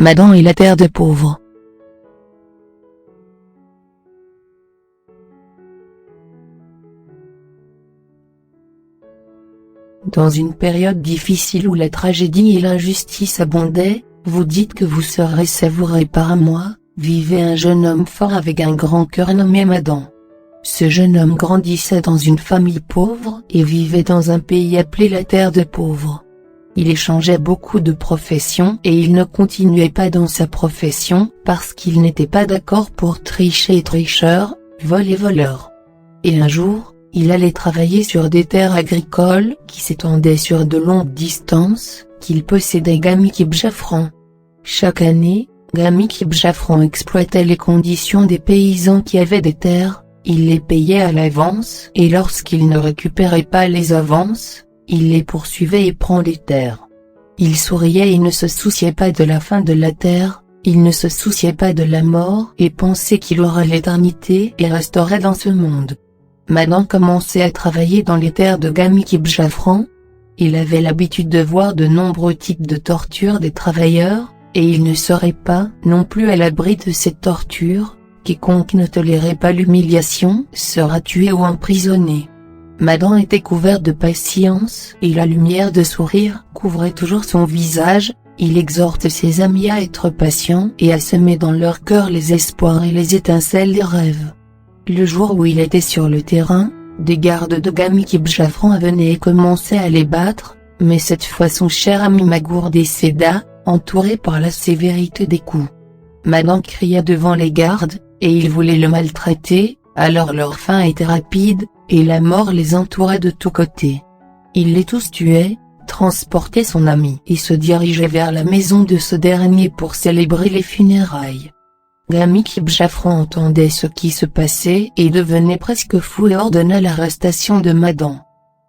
Madan et la terre de pauvres. Dans une période difficile où la tragédie et l'injustice abondaient, vous dites que vous serez savouré par moi, vivait un jeune homme fort avec un grand cœur nommé Madan. Ce jeune homme grandissait dans une famille pauvre et vivait dans un pays appelé la terre de pauvres. Il échangeait beaucoup de professions et il ne continuait pas dans sa profession parce qu'il n'était pas d'accord pour tricher et tricheur, vol et voleur. Et un jour, il allait travailler sur des terres agricoles qui s'étendaient sur de longues distances, qu'il possédait Gamiki Bjafran. Chaque année, Gamiki Bjafran exploitait les conditions des paysans qui avaient des terres, il les payait à l'avance et lorsqu'ils ne récupéraient pas les avances, il les poursuivait et prend les terres. Il souriait et ne se souciait pas de la fin de la terre, il ne se souciait pas de la mort et pensait qu'il aurait l'éternité et resterait dans ce monde. Madan commençait à travailler dans les terres de Gamiki Bjafran. Il avait l'habitude de voir de nombreux types de tortures des travailleurs, et il ne serait pas non plus à l'abri de ces tortures. Quiconque ne tolérait pas l'humiliation sera tué ou emprisonné. Madan était couvert de patience et la lumière de sourire couvrait toujours son visage. Il exhorte ses amis à être patients et à semer dans leur cœur les espoirs et les étincelles des rêves. Le jour où il était sur le terrain, des gardes de Gamiki Bjafran venaient et commençaient à les battre, mais cette fois son cher ami Magour décéda, entouré par la sévérité des coups. Madan cria devant les gardes, et ils voulaient le maltraiter, alors leur fin était rapide, et la mort les entourait de tous côtés. Il les tous tuait, transportait son ami et se dirigeait vers la maison de ce dernier pour célébrer les funérailles. Gamiki Bjafran entendait ce qui se passait et devenait presque fou et ordonna l'arrestation de Madan.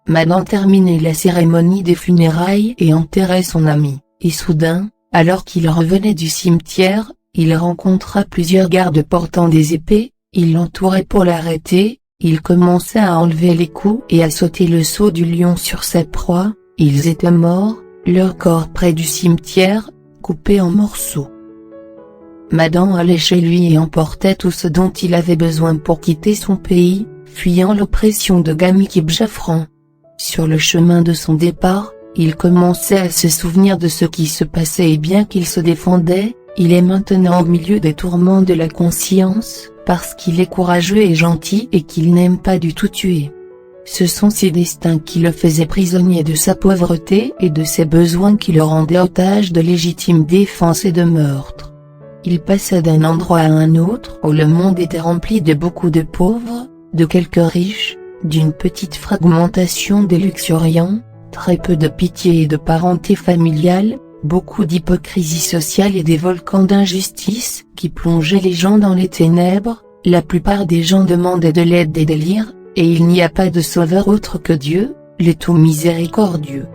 Madan terminait la cérémonie des funérailles et enterrait son ami, et soudain, alors qu'il revenait du cimetière, il rencontra plusieurs gardes portant des épées, ils l'entouraient pour l'arrêter, il commença à enlever les coups et à sauter le sceau du lion sur sa proie, ils étaient morts, leur corps près du cimetière, coupés en morceaux. Madan allait chez lui et emportait tout ce dont il avait besoin pour quitter son pays, fuyant l'oppression de Gamiki Bjafran. Sur le chemin de son départ, il commençait à se souvenir de ce qui se passait et bien qu'il se défendait, il est maintenant au milieu des tourments de la conscience, parce qu'il est courageux et gentil et qu'il n'aime pas du tout tuer. Ce sont ses destins qui le faisaient prisonnier de sa pauvreté et de ses besoins qui le rendaient otage de légitime défense et de meurtre. Il passa d'un endroit à un autre où le monde était rempli de beaucoup de pauvres, de quelques riches, d'une petite fragmentation des luxuriants, très peu de pitié et de parenté familiale, beaucoup d'hypocrisie sociale et des volcans d'injustice qui plongeaient les gens dans les ténèbres. La plupart des gens demandaient de l'aide et délire, et il n'y a pas de sauveur autre que Dieu, le tout miséricordieux.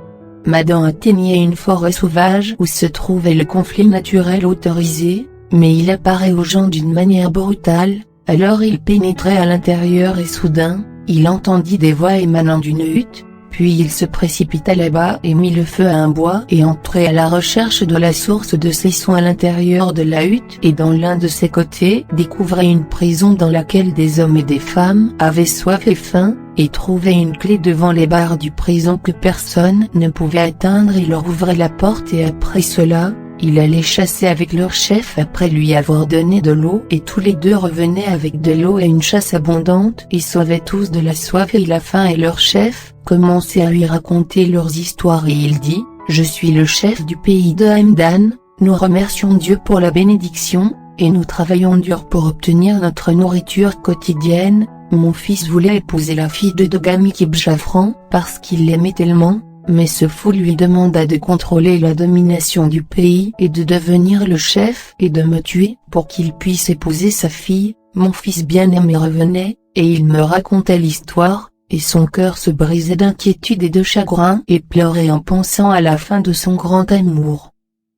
Madan atteignait une forêt sauvage où se trouvait le conflit naturel autorisé, mais il apparaît aux gens d'une manière brutale, alors il pénétrait à l'intérieur et soudain, il entendit des voix émanant d'une hutte, puis il se précipita là-bas et mit le feu à un bois et entrait à la recherche de la source de ces sons à l'intérieur de la hutte et dans l'un de ses côtés découvrait une prison dans laquelle des hommes et des femmes avaient soif et faim, et trouvait une clé devant les barres du prison que personne ne pouvait atteindre. Il leur ouvrait la porte et après cela, il allait chasser avec leur chef après lui avoir donné de l'eau et tous les deux revenaient avec de l'eau et une chasse abondante et sauvaient tous de la soif et la faim et leur chef commençait à lui raconter leurs histoires et il dit « Je suis le chef du pays de Hamdan, nous remercions Dieu pour la bénédiction, et nous travaillons dur pour obtenir notre nourriture quotidienne. Mon fils voulait épouser la fille de Gamiki Bjafran parce qu'il l'aimait tellement. Mais ce fou lui demanda de contrôler la domination du pays et de devenir le chef et de me tuer pour qu'il puisse épouser sa fille. Mon fils bien-aimé revenait, et il me racontait l'histoire, et son cœur se brisait d'inquiétude et de chagrin et pleurait en pensant à la fin de son grand amour.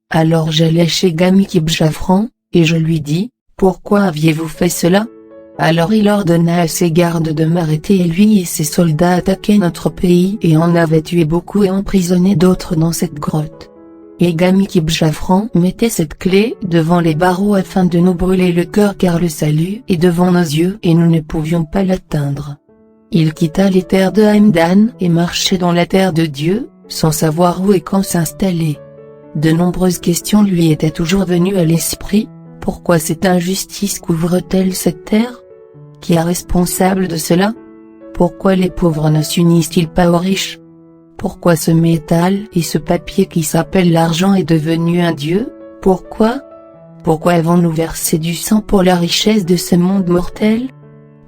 Alors j'allai chez Gamiki Bjafran, et je lui dis, « Pourquoi aviez-vous fait cela ?» Alors il ordonna à ses gardes de m'arrêter et lui et ses soldats attaquaient notre pays et en avaient tué beaucoup et emprisonné d'autres dans cette grotte. Et Gamiki Bjafran mettait cette clé devant les barreaux afin de nous brûler le cœur car le salut est devant nos yeux et nous ne pouvions pas l'atteindre. Il quitta les terres de Hamdan et marchait dans la terre de Dieu, sans savoir où et quand s'installer. De nombreuses questions lui étaient toujours venues à l'esprit. Pourquoi cette injustice couvre-t-elle cette terre? Qui est responsable de cela? Pourquoi les pauvres ne s'unissent-ils pas aux riches? Pourquoi ce métal et ce papier qui s'appelle l'argent est devenu un dieu? Pourquoi? Pourquoi avons-nous versé du sang pour la richesse de ce monde mortel?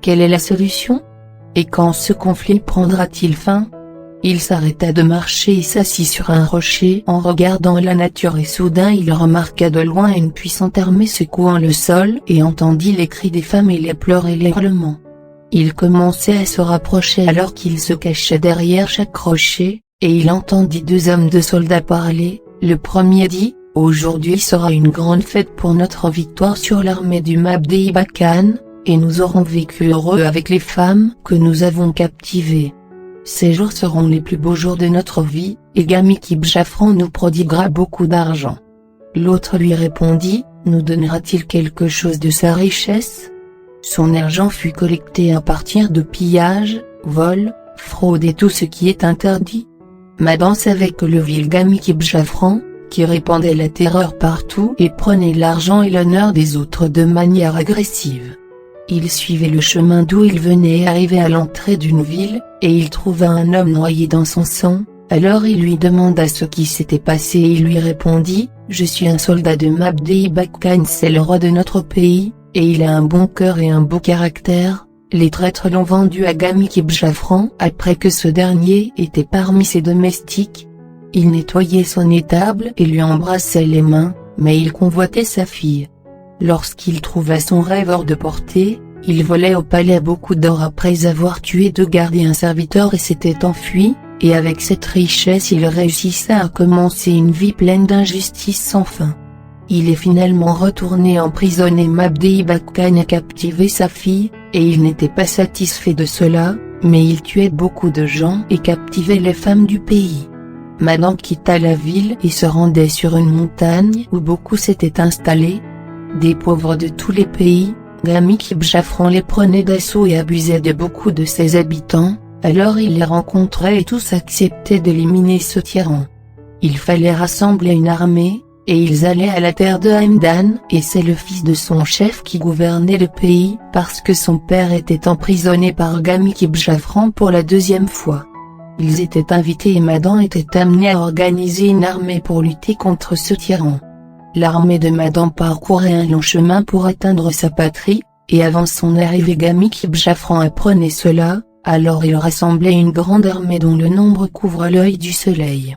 Quelle est la solution? Et quand ce conflit prendra-t-il fin? Il s'arrêta de marcher et s'assit sur un rocher en regardant la nature et soudain il remarqua de loin une puissante armée secouant le sol et entendit les cris des femmes et les pleurs et les hurlements. Il commençait à se rapprocher alors qu'il se cachait derrière chaque rocher, et il entendit deux hommes de soldats parler. Le premier dit: « Aujourd'hui sera une grande fête pour notre victoire sur l'armée du Mabdei Bakan, et nous aurons vécu heureux avec les femmes que nous avons captivées. Ces jours seront les plus beaux jours de notre vie, et Gamiki Bjafran nous prodiguera beaucoup d'argent. » L'autre lui répondit: « Nous donnera-t-il quelque chose de sa richesse? Son argent fut collecté à partir de pillages, vols, fraudes et tout ce qui est interdit. » Madan savait que le vil Gamiki Bjafran, qui répandait la terreur partout et prenait l'argent et l'honneur des autres de manière agressive. Il suivait le chemin d'où il venait et arrivait à l'entrée d'une ville, et il trouva un homme noyé dans son sang. Alors il lui demanda ce qui s'était passé et il lui répondit: « Je suis un soldat de Mabdei Bakan, c'est le roi de notre pays, et il a un bon cœur et un beau caractère. Les traîtres l'ont vendu à Gamiki Bjafran après que ce dernier était parmi ses domestiques. Il nettoyait son étable et lui embrassait les mains, mais il convoitait sa fille. Lorsqu'il trouva son rêve hors de portée, il volait au palais beaucoup d'or après avoir tué deux gardes et un serviteur et s'était enfui, et avec cette richesse il réussissait à commencer une vie pleine d'injustice sans fin. Il est finalement retourné en prison et Mabdei Bakan a captivé sa fille, et il n'était pas satisfait de cela, mais il tuait beaucoup de gens et captivait les femmes du pays. Madan quitta la ville et se rendait sur une montagne où beaucoup s'étaient installés. Des pauvres de tous les pays, Gamiki Bjafran les prenait d'assaut et abusait de beaucoup de ses habitants, alors il les rencontrait et tous acceptaient d'éliminer ce tyran. Il fallait rassembler une armée, et ils allaient à la terre de Hamdan, et c'est le fils de son chef qui gouvernait le pays parce que son père était emprisonné par Gamiki Bjafran pour la deuxième fois. Ils étaient invités et Madan était amené à organiser une armée pour lutter contre ce tyran. L'armée de Madan parcourait un long chemin pour atteindre sa patrie, et avant son arrivée Gamiki Bjafran apprenait cela, alors il rassemblait une grande armée dont le nombre couvre l'œil du soleil.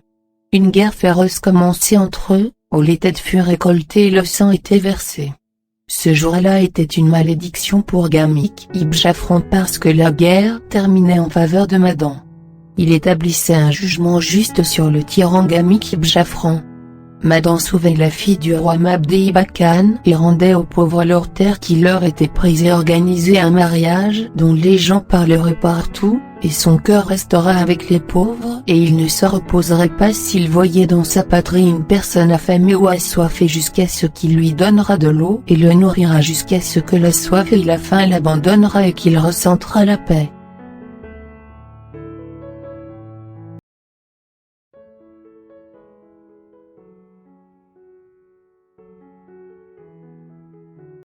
Une guerre féroce commençait entre eux, où les têtes furent récoltées et le sang était versé. Ce jour-là était une malédiction pour Gamiki Bjafran parce que la guerre terminait en faveur de Madan. Il établissait un jugement juste sur le tyran Gamiki Bjafran. Madan sauvait la fille du roi Mabdei Bakan et rendait aux pauvres leurs terres qui leur étaient prises et organisait un mariage dont les gens parleraient partout, et son cœur restera avec les pauvres et il ne se reposerait pas s'il voyait dans sa patrie une personne affamée ou assoiffée jusqu'à ce qu'il lui donnera de l'eau et le nourrira jusqu'à ce que la soif et la faim l'abandonnera et qu'il ressentira la paix.